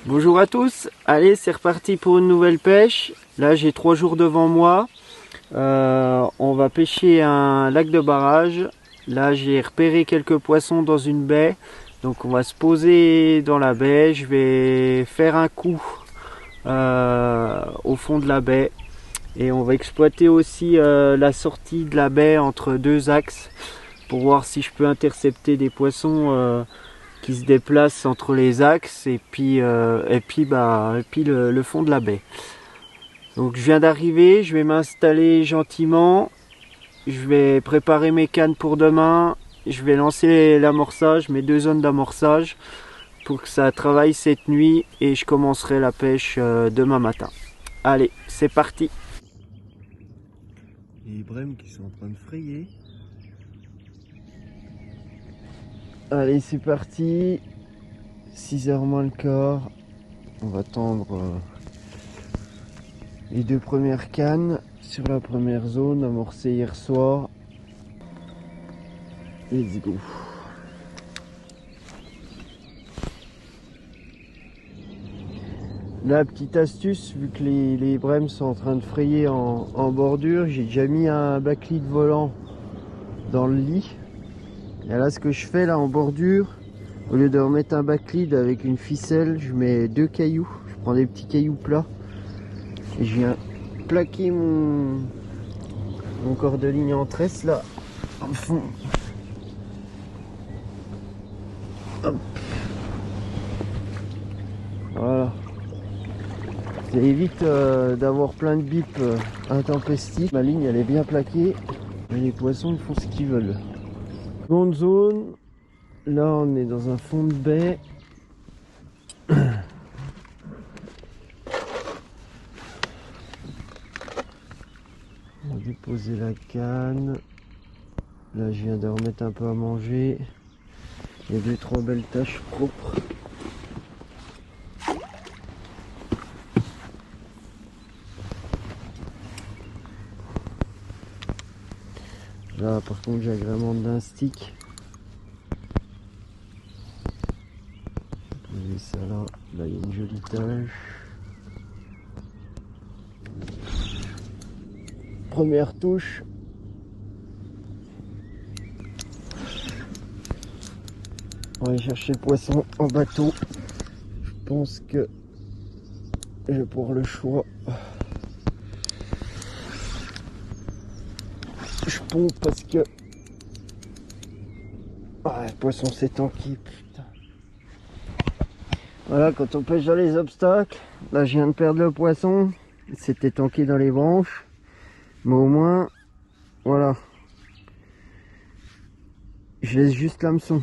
Bonjour à tous, allez c'est reparti pour une nouvelle pêche. Là j'ai 3 jours devant moi. On va pêcher un lac de barrage. Là j'ai repéré quelques poissons dans une baie. Donc on va se poser dans la baie. Je vais faire un coup au fond de la baie. Et on va exploiter aussi la sortie de la baie entre deux axes pour voir si je peux intercepter des poissons qui se déplacent entre les axes et puis le fond de la baie. Donc je viens d'arriver, je vais m'installer gentiment, je vais préparer mes cannes pour demain, je vais lancer l'amorçage, mes 2 zones d'amorçage pour que ça travaille cette nuit et je commencerai la pêche demain matin. Allez, c'est parti. Les brèmes qui sont en train de frayer. Allez, c'est parti. 6h moins le quart. On va tendre les 2 premières cannes sur la première zone amorcée hier soir. Let's go. La petite astuce, vu que les brèmes sont en train de frayer en bordure, j'ai déjà mis un backlead volant dans le lit. Et là, ce que je fais là en bordure, au lieu de remettre un backlead avec une ficelle, je mets 2 cailloux. Je prends des petits cailloux plats et je viens plaquer mon corps de ligne en tresse là, en fond. Hop. Voilà. Ça évite d'avoir plein de bips intempestifs. Ma ligne elle est bien plaquée et les poissons ils font ce qu'ils veulent. Seconde zone, là on est dans un fond de baie. On va déposer la canne. Là je viens de remettre un peu à manger. Il y a 2-3 belles taches propres. Là par contre j'ai agrément d'un stick. Poser ça là. Là il y a une jolie tache. Première touche. On va aller chercher le poisson en bateau. Je pense que je vais pouvoir le choix. Je pompe parce que le poisson s'est tanké, putain. Voilà, quand on pêche dans les obstacles, là je viens de perdre le poisson, il s'était tanké dans les branches, mais au moins, voilà, je laisse juste l'hameçon.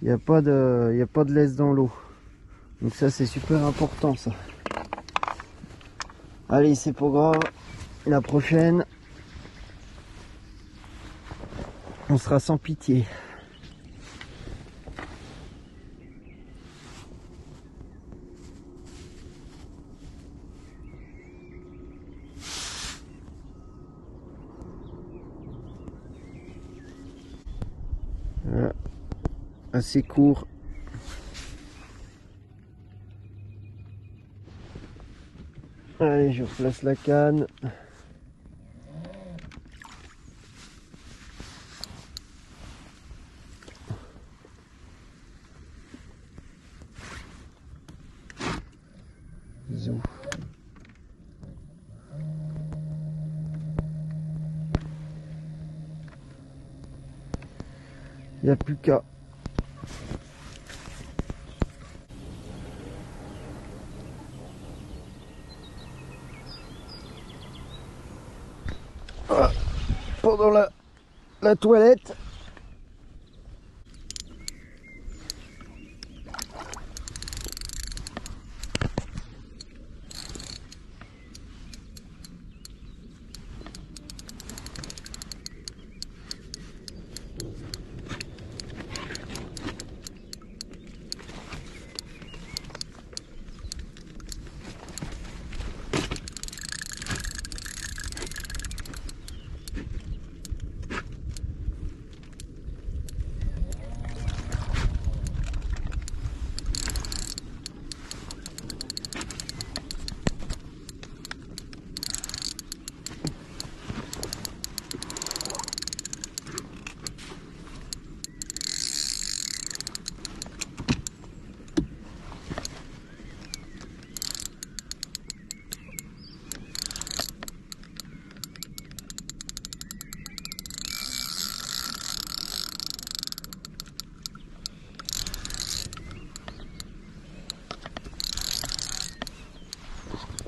Il n'y a pas de laisse dans l'eau. Donc ça c'est super important ça. Allez, c'est pas grave, la prochaine, on sera sans pitié. Voilà. Assez court. Allez, je replace la canne. Zou. Il n'y a plus qu'à. Voilà. Pendant la toilette.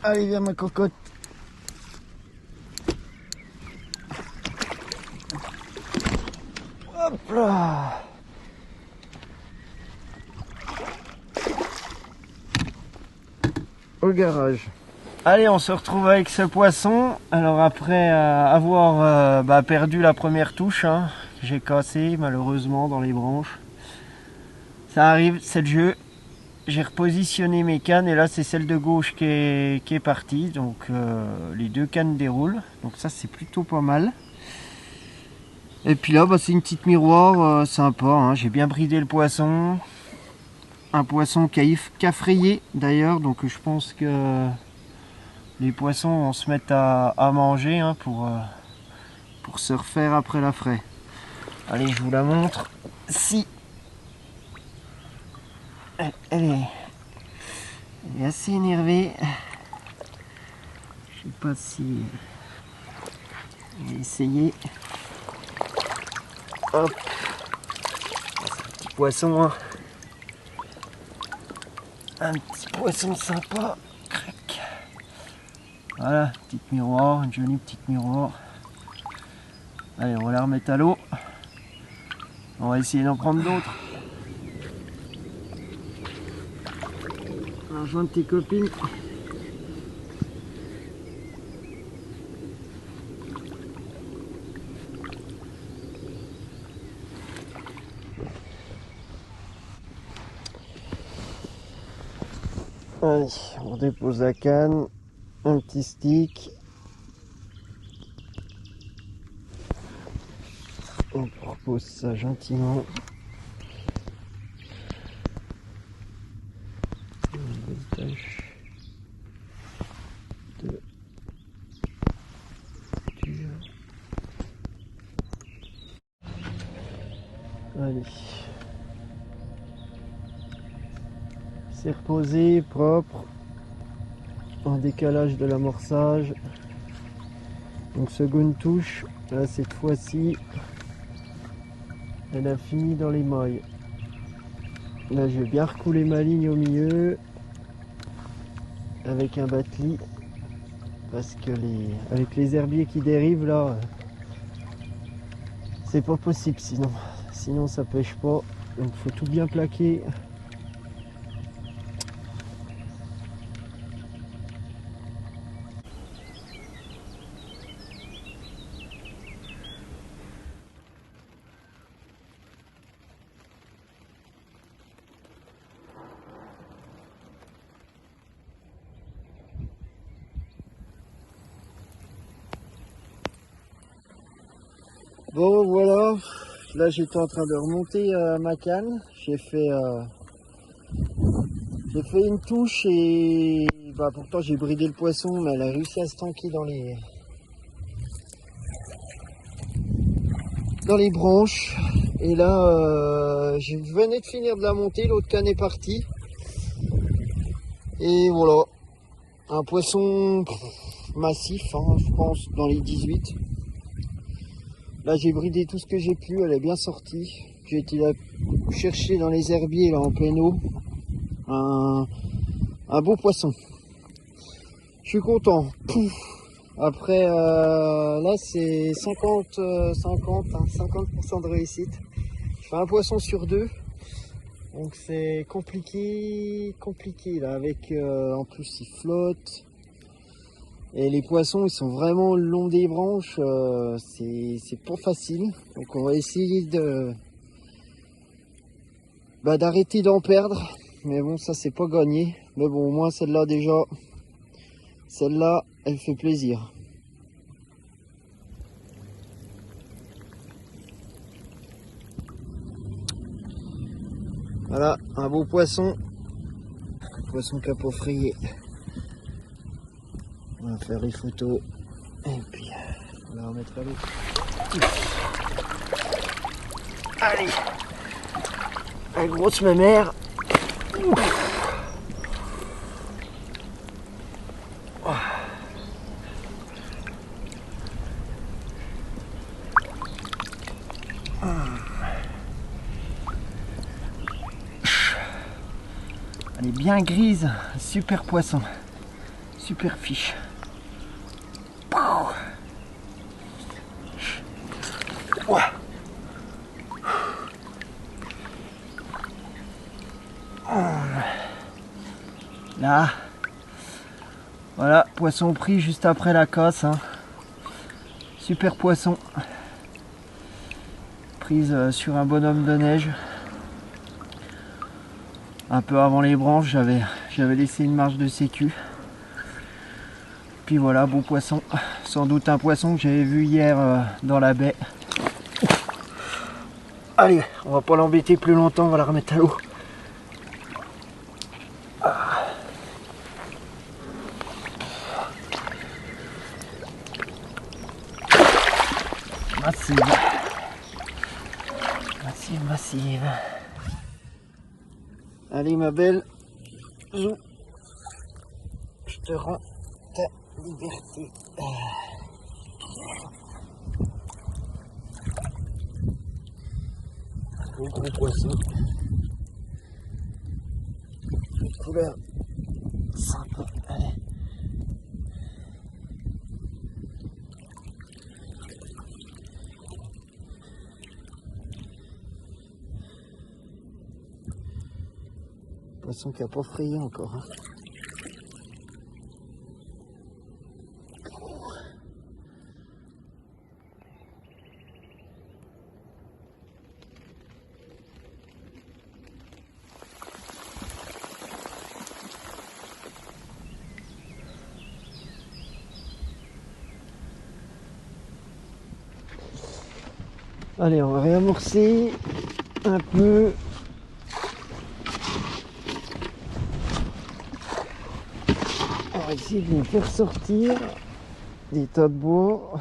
Allez, viens ma cocotte. Hop là. Au garage. Allez, on se retrouve avec ce poisson. Alors après avoir perdu la première touche, hein, j'ai cassé malheureusement dans les branches. Ça arrive, c'est le jeu. J'ai repositionné mes cannes et là c'est celle de gauche qui est partie. Donc les deux cannes déroulent. Donc ça c'est plutôt pas mal. Et puis là c'est une petite miroir sympa. Hein. J'ai bien bridé le poisson. Un poisson qui a frayé d'ailleurs. Donc je pense que les poissons vont se mettre à manger hein, pour se refaire après la fraie. Allez, je vous la montre. Si elle est assez énervée. Je sais pas si je vais essayer. Hop, c'est un petit poisson. Hein. Un petit poisson sympa. Crac. Voilà, petite miroir, une jolie petite miroir. Allez, on va la remettre à l'eau. On va essayer d'en prendre d'autres. On va rejoindre tes copines. Allez, on dépose la canne, un petit stick. On repose ça gentiment. Allez. C'est reposé, propre, en décalage de l'amorçage. Donc seconde touche, là cette fois-ci, elle a fini dans les mailles. Là je vais bien recouler ma ligne au milieu avec un battelis parce que avec les herbiers qui dérivent là, c'est pas possible sinon ça pêche pas. Donc faut tout bien plaquer. Bon voilà, là j'étais en train de remonter ma canne, j'ai fait une touche et pourtant j'ai bridé le poisson mais elle a réussi à se tanker dans les branches. Et là je venais de finir de la monter, l'autre canne est partie. Et voilà, un poisson massif, hein, je pense dans les 18. Là j'ai bridé tout ce que j'ai pu, elle est bien sortie. J'ai été là chercher dans les herbiers là en pleine eau un beau poisson. Je suis content. Pouf. Après là c'est 50% de réussite. Je fais un poisson sur deux. Donc c'est compliqué là avec en plus il flotte. Et les poissons ils sont vraiment le long des branches, c'est pas facile. Donc on va essayer d'arrêter d'en perdre. Mais bon ça c'est pas gagné. Mais bon au moins celle-là déjà, celle-là elle fait plaisir. Voilà un beau poisson. Poisson capot frayé. On va faire les photos et puis on va la remettre à l'eau. Allez, la grosse mémère. Elle est bien grise, super poisson. Super fiche. Là, voilà, poisson pris juste après la casse. Hein. Super poisson. Prise sur un bonhomme de neige. Un peu avant les branches, j'avais laissé une marge de sécu. Puis voilà, beau poisson. Sans doute un poisson que j'avais vu hier dans la baie. Allez, on va pas l'embêter plus longtemps, on va la remettre à l'eau. Massive. Massive, massive. Allez ma belle, zou. Je te rends ta liberté. Gros poisson. Couleur sympa. Allez. Poisson qui n'a pas frayé encore. Hein. Allez, on va réamorcer un peu. On va essayer de les faire sortir des tas de bois.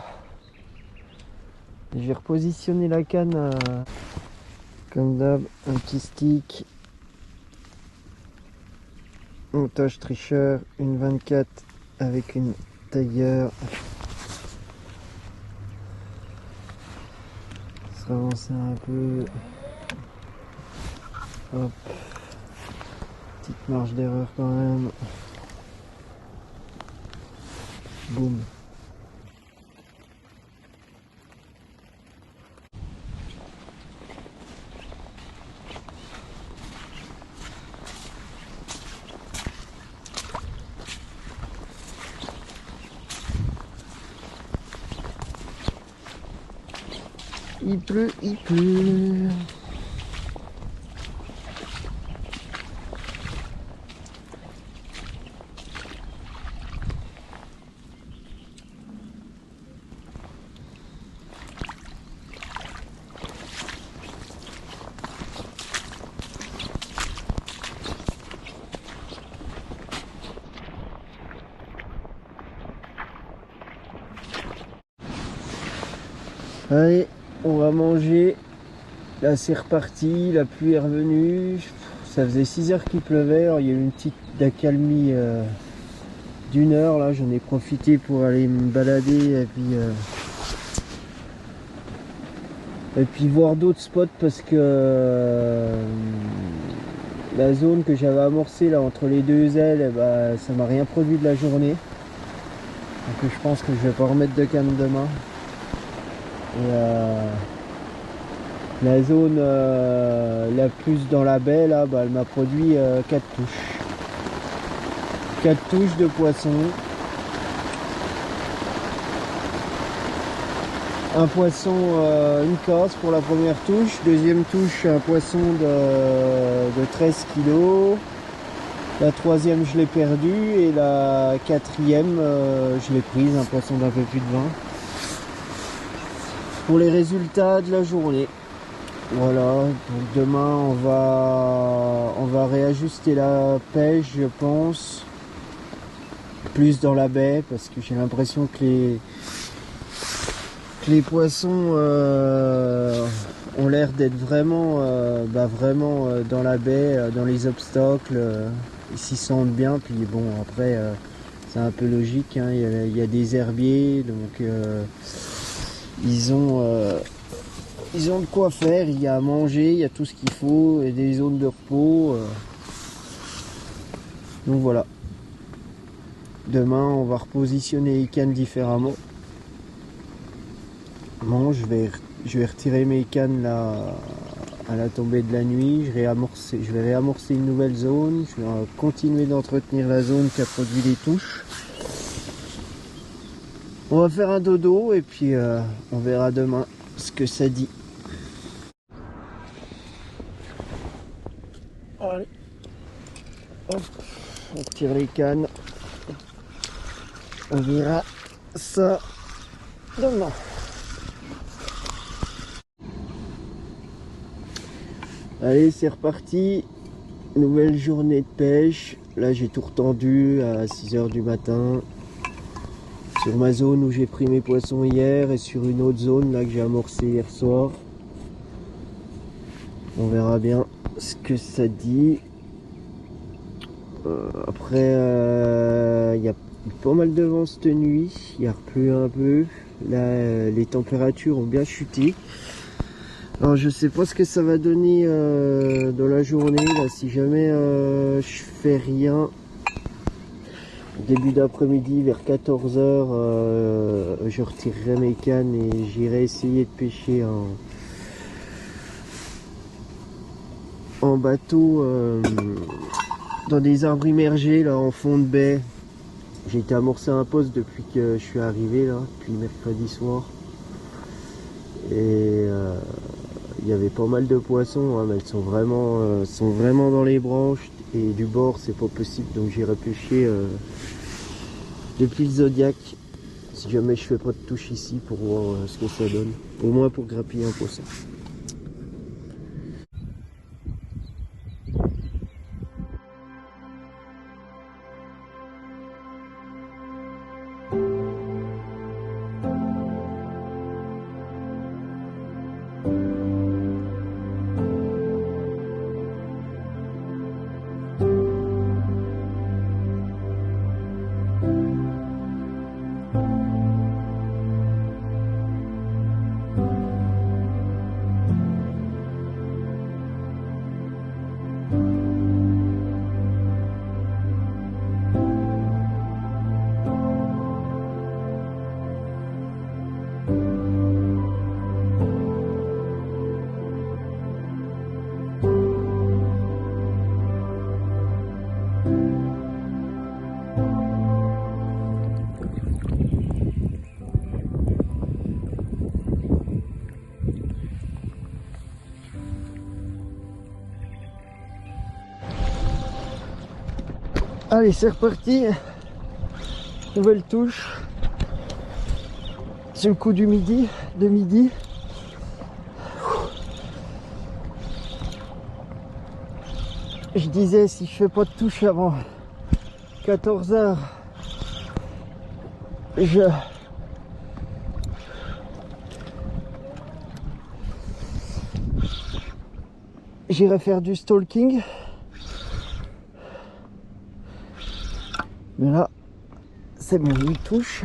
J'ai repositionné la canne comme d'hab, un petit stick. Montage tricheur, une 24 avec une tailleur. On va avancer un peu. Hop. Petite marge d'erreur quand même. Boum. Il pleut, il pleut. Allez, on va manger. Là c'est reparti, la pluie est revenue. Ça faisait 6 heures qu'il pleuvait. Alors, il y a eu une petite accalmie d'1 heure. Là j'en ai profité pour aller me balader et puis voir d'autres spots parce que la zone que j'avais amorcée là entre les deux ailes, eh ben, ça m'a rien produit de la journée. Donc je pense que je vais pas remettre de canne demain. Et la zone la plus dans la baie là, bah, elle m'a produit 4 touches. 4 touches de poisson. Un poisson, une casse pour la première touche. Deuxième touche, un poisson de 13 kg. La troisième, je l'ai perdu. Et la quatrième, je l'ai prise, un poisson d'un peu plus de 20. Pour les résultats de la journée. Voilà, donc demain on va réajuster la pêche, je pense. Plus dans la baie, parce que j'ai l'impression que les poissons ont l'air d'être vraiment, dans la baie, dans les obstacles. Ils s'y sentent bien, puis bon, après, c'est un peu logique, hein, il y a des herbiers, donc ils ont de quoi faire, il y a à manger, il y a tout ce qu'il faut, et des zones de repos. Donc voilà. Demain, on va repositionner les cannes différemment. Bon, je vais retirer mes cannes là à la tombée de la nuit. Je vais réamorcer une nouvelle zone. Je vais continuer d'entretenir la zone qui a produit les touches. On va faire un dodo et puis on verra demain ce que ça dit. Allez. Hop. On tire les cannes. On verra ça demain. Allez, c'est reparti. Nouvelle journée de pêche. Là, j'ai tout retendu à 6 h du matin. Sur ma zone où j'ai pris mes poissons hier et sur une autre zone là que j'ai amorcé hier soir. On verra bien ce que ça dit. Après, il y a pas mal de vent cette nuit. Il a replu un peu. Là, les températures ont bien chuté. Alors je sais pas ce que ça va donner dans la journée là, si jamais je fais rien. Début d'après-midi vers 14 h, je retirerai mes cannes et j'irai essayer de pêcher en bateau dans des arbres immergés là en fond de baie. J'ai été amorcer un poste depuis que je suis arrivé là, depuis mercredi soir. Et il y avait pas mal de poissons, hein, mais elles sont vraiment dans les branches et du bord c'est pas possible, donc j'irai pêcher depuis le Zodiac si jamais je fais pas de touche ici pour voir ce que ça donne, au moins pour grappiller un poisson. Allez, c'est reparti. Nouvelle touche. C'est le coup de midi. Je disais, si je fais pas de touche avant 14 h, j'irai faire du stalking. Mais là, c'est bon, une touche.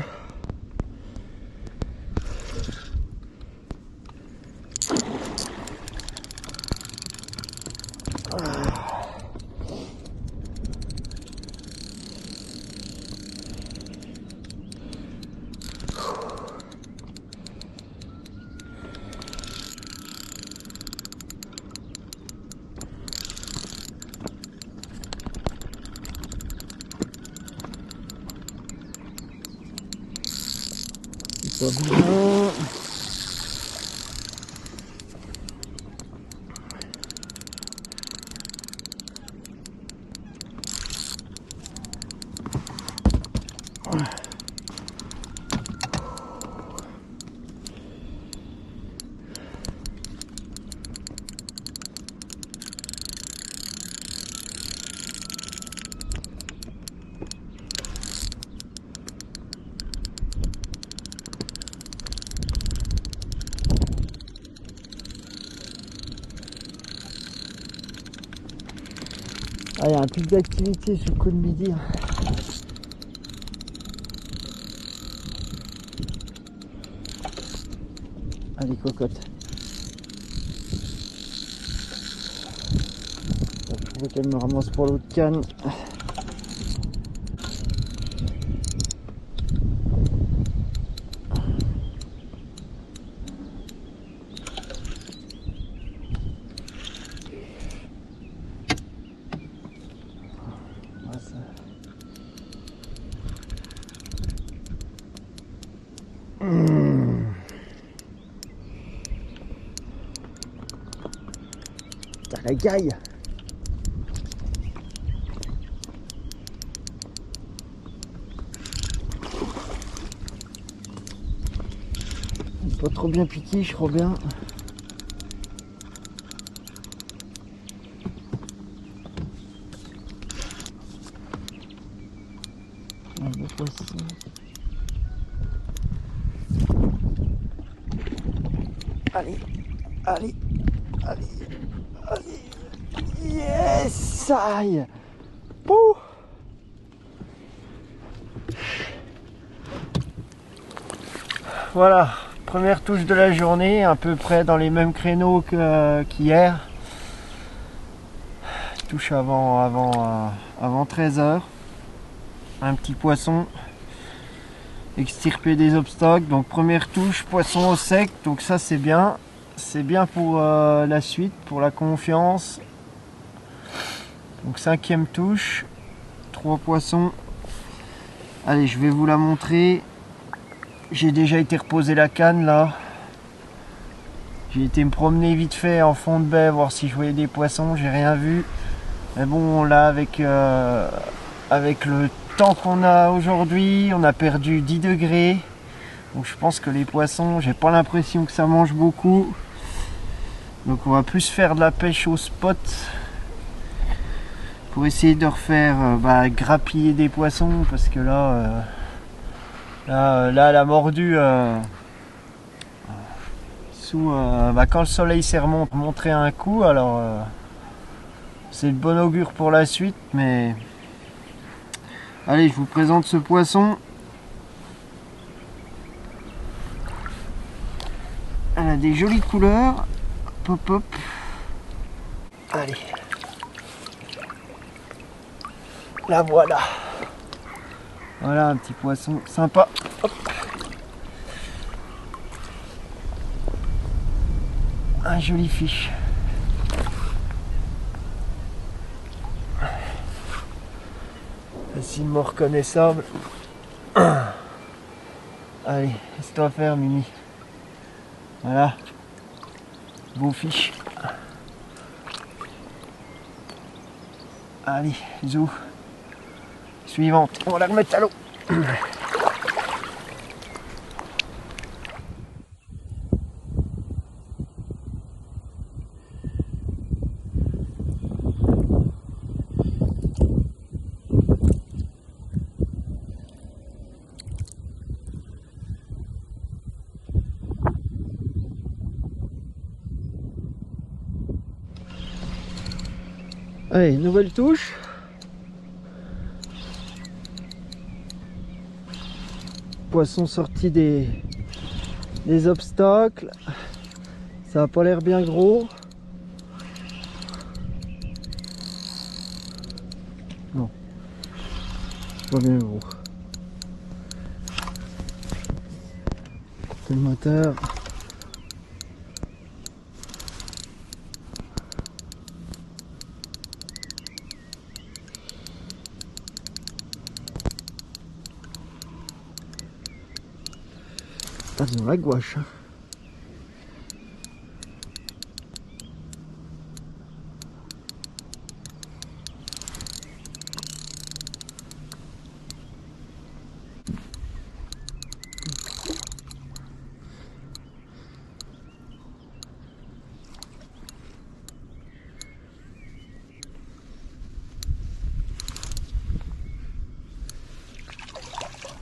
Pas bien. Ah, il y a un pic d'activité sur le coup de midi. Allez, cocotte. Il faut qu'elle me ramasse pour l'autre canne. T'as la gaille. Pas trop bien piqué, je crois bien. Un beau poisson. Allez, allez, allez, allez. Yes, aïe. Pouh. Voilà, première touche de la journée, à peu près dans les mêmes créneaux qu'hier. Touche avant 13h. Un petit poisson extirpé des obstacles. Donc première touche, poisson au sec. Donc ça c'est bien. C'est bien pour la suite, pour la confiance. Donc 5e touche. 3 poissons. Allez, je vais vous la montrer. J'ai déjà été reposer la canne là. J'ai été me promener vite fait en fond de baie, voir si je voyais des poissons. J'ai rien vu. Mais bon, là avec le temps qu'on a aujourd'hui, on a perdu 10 degrés. Donc je pense que les poissons, j'ai pas l'impression que ça mange beaucoup. Donc on va plus faire de la pêche au spot. Pour essayer de refaire grappiller des poissons. Parce que là... Là, elle a mordu quand le soleil s'est remontré un coup, alors c'est de bon augure pour la suite, mais allez, je vous présente ce poisson. Elle a des jolies couleurs. Hop hop. Allez. La voilà. Voilà un petit poisson sympa. Hop. Un joli fiche. Facilement reconnaissable. Allez, laisse-toi faire Mimi. Voilà. Beau fiche. Allez, zou. Suivante. On va la remettre à l'eau. Allez, nouvelle touche. Poisson sorti des obstacles. Ça a pas l'air bien gros. Non, pas bien gros. C'est le moteur. Pas dans la gouache.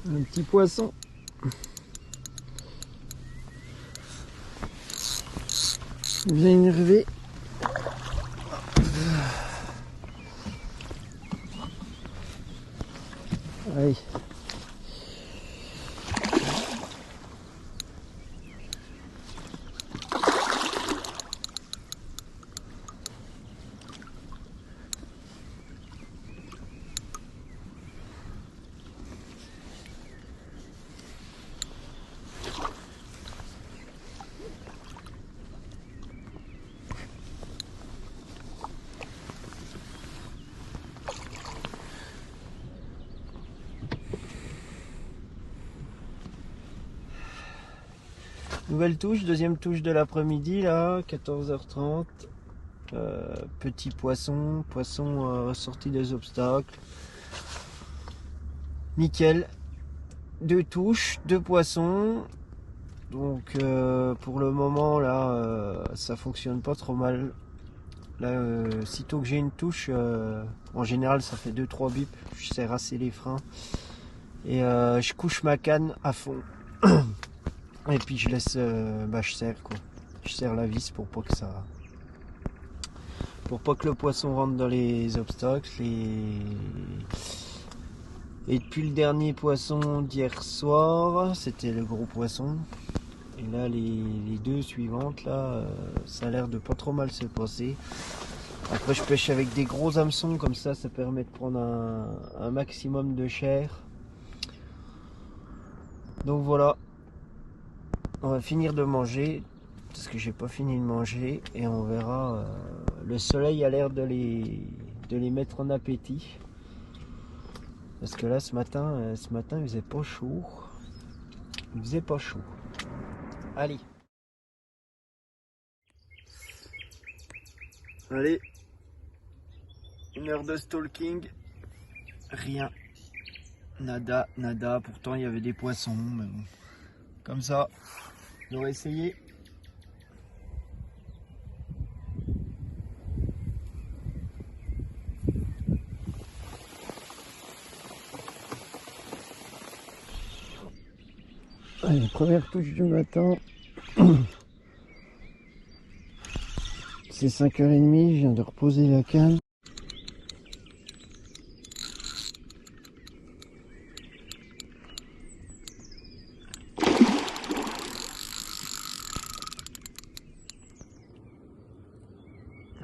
Un petit poisson. Il vient énerver. Allez. Nouvelle touche, deuxième touche de l'après-midi là, 14h30. Petit poisson, sorti des obstacles. Nickel. Deux touches, deux poissons. Donc pour le moment là, ça fonctionne pas trop mal. Là, sitôt que j'ai une touche, en général ça fait 2-3 bips, je serre assez les freins. Et je couche ma canne à fond. Et puis je laisse, je serre quoi. Je serre la vis pour pas que le poisson rentre dans les obstacles. Et depuis le dernier poisson d'hier soir, c'était le gros poisson. Et là les deux suivantes là, ça a l'air de pas trop mal se passer. Après je pêche avec des gros hameçons, comme ça permet de prendre un maximum de chair. Donc voilà, on va finir de manger, parce que j'ai pas fini de manger, et on verra. Le soleil a l'air de les mettre en appétit. Parce que là ce matin il faisait pas chaud. Il faisait pas chaud. Allez. Allez. 1 heure de stalking. Rien. Nada, nada. Pourtant il y avait des poissons, mais bon. Comme ça, j'aurais essayé. Allez, première touche du matin. C'est 5h30, je viens de reposer la canne.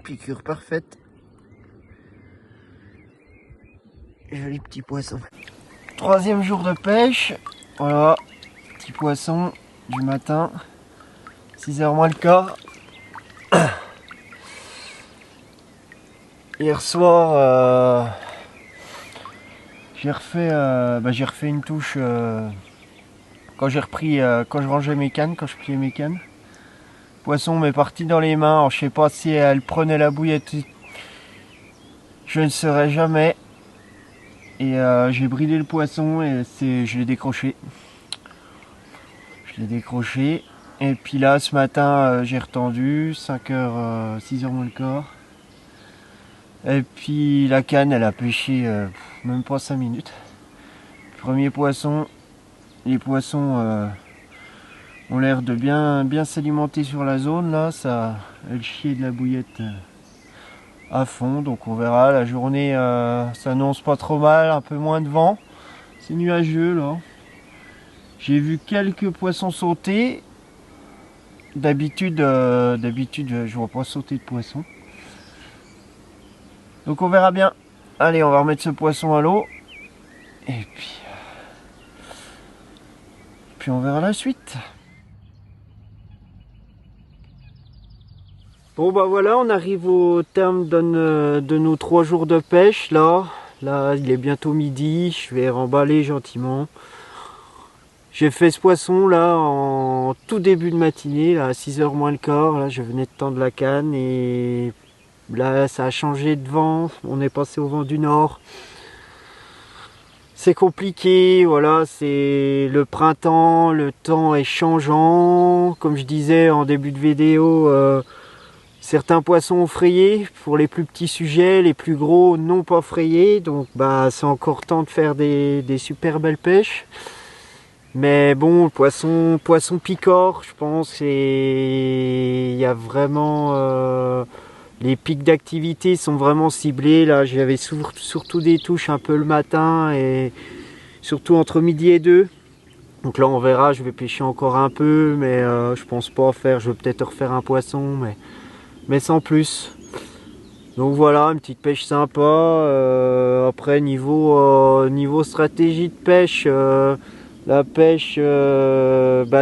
Piqûre parfaite. Joli petit poisson. Troisième jour de pêche. Voilà, petit poisson du matin. 6h moins le quart. Hier soir, j'ai refait une touche quand je rangeais mes cannes, quand je pliais mes cannes. Poisson m'est parti dans les mains. Alors, je sais pas si elle prenait la bouillette, je ne saurais jamais. Et j'ai bridé le poisson et je l'ai décroché. Et puis là, ce matin, j'ai retendu 5h, 6h moins le quart. Et puis la canne, elle a pêché même pas 5 minutes. Premier poisson. Les poissons ont l'air de bien s'alimenter sur la zone là. Ça, elle chie de la bouillette à fond. Donc on verra. La journée s'annonce pas trop mal, un peu moins de vent. C'est nuageux là. J'ai vu quelques poissons sauter. D'habitude, je vois pas sauter de poissons. Donc on verra bien. Allez, on va remettre ce poisson à l'eau. Et puis on verra la suite. Bon bah voilà, on arrive au terme de nos 3 jours de pêche là. Là, il est bientôt midi, je vais remballer gentiment. J'ai fait ce poisson là en tout début de matinée, là, à 6h moins le quart. Là, je venais de tendre la canne et là, ça a changé de vent. On est passé au vent du nord. C'est compliqué, voilà, c'est le printemps, le temps est changeant. Comme je disais en début de vidéo, certains poissons ont frayé pour les plus petits sujets, les plus gros n'ont pas frayé. Donc bah c'est encore temps de faire des super belles pêches. Mais bon, le poisson picore, je pense, et il y a vraiment... les pics d'activité sont vraiment ciblés. Là, j'avais surtout des touches un peu le matin et surtout entre midi et 2. Donc là, on verra. Je vais pêcher encore un peu, mais je pense pas faire. Je vais peut-être refaire un poisson, mais sans plus. Donc voilà, une petite pêche sympa. Après, niveau stratégie de pêche, la pêche,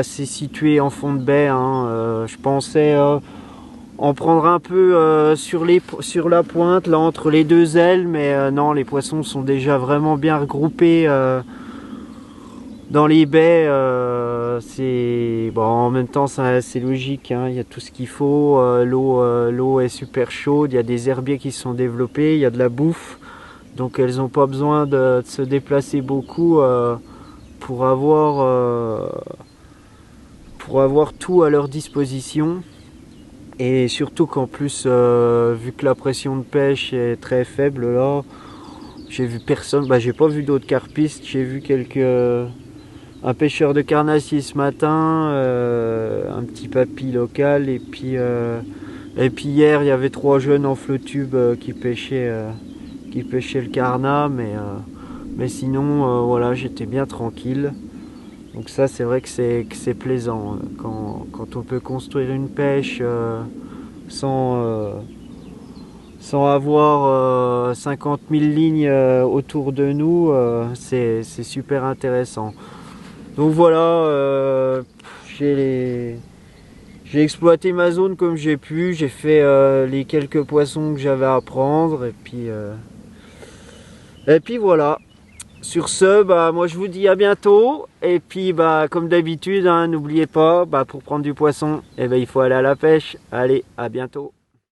c'est situé en fond de baie. Hein. Je pensais en prendre un peu sur la pointe, là entre les deux ailes, mais non, les poissons sont déjà vraiment bien regroupés dans les baies. c'est bon, en même temps c'est logique, hein, il y a tout ce qu'il faut, l'eau est super chaude, il y a des herbiers qui se sont développés, il y a de la bouffe, donc elles n'ont pas besoin de se déplacer beaucoup pour avoir tout à leur disposition. Et surtout qu'en plus, vu que la pression de pêche est très faible là, j'ai vu personne, j'ai pas vu d'autres carpistes, j'ai vu un pêcheur de carnassiers ce matin, un petit papy local, et puis hier il y avait 3 jeunes en flotube qui pêchaient le carnat, mais sinon voilà, j'étais bien tranquille. Donc ça, c'est vrai que c'est plaisant quand on peut construire une pêche sans avoir 50 000 lignes autour de nous, c'est super intéressant. Donc voilà, j'ai exploité ma zone comme j'ai pu, j'ai fait les quelques poissons que j'avais à prendre, et puis voilà. Sur ce, moi je vous dis à bientôt, et puis comme d'habitude, hein, n'oubliez pas, pour prendre du poisson, il faut aller à la pêche. Allez, à bientôt.